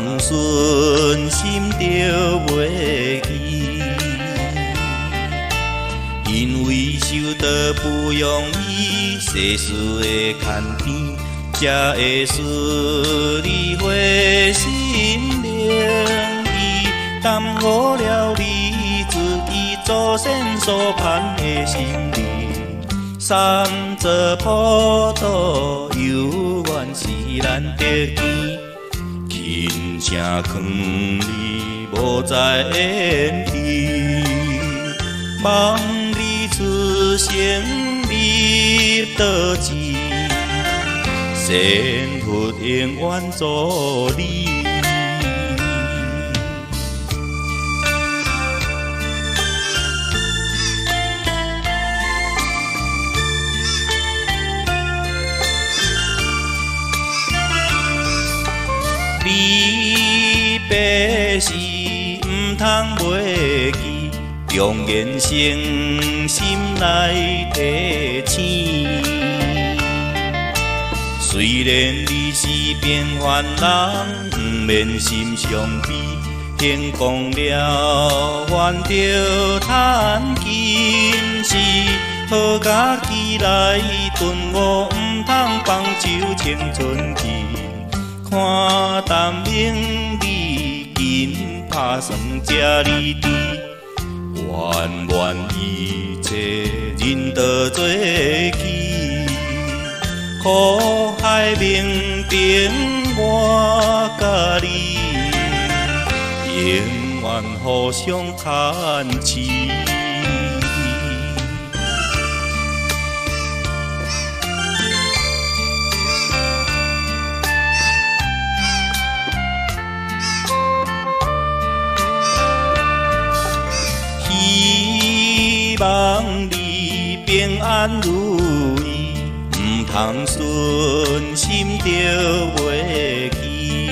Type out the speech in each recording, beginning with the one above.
通顺心就袂记，因为受到不容易，世事的牵甜，才会使你回心灵意，耽误了你自己祖先所盼的心意。三折普渡，有缘是咱得见，轻声劝你无再怨气，望你出生你倒志，仙佛永远助你。离别时唔通袂记，用言诚心来提醒。虽然你是平凡人，唔免心伤悲，天光了还着叹今时，好家己来顿悟，唔通放手青春期。看淡明你紧打算这离地，愿愿一切人道做起，苦海明灯我甲你，永远互相牵牵。希望你平安如意，唔通顺心就袂记，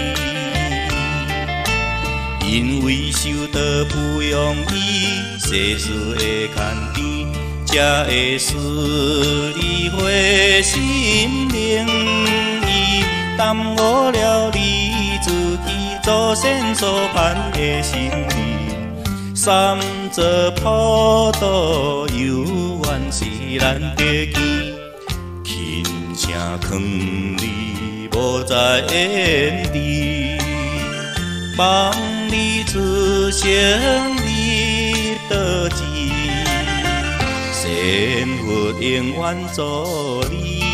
因为受到不容易，世事的牵甜，才会使你回心灵意，耽误了你自己祖先所盼的心意。三折普渡，有缘是咱得见，轻声劝你无再怨离，望你出生你倒志，仙佛永远助你。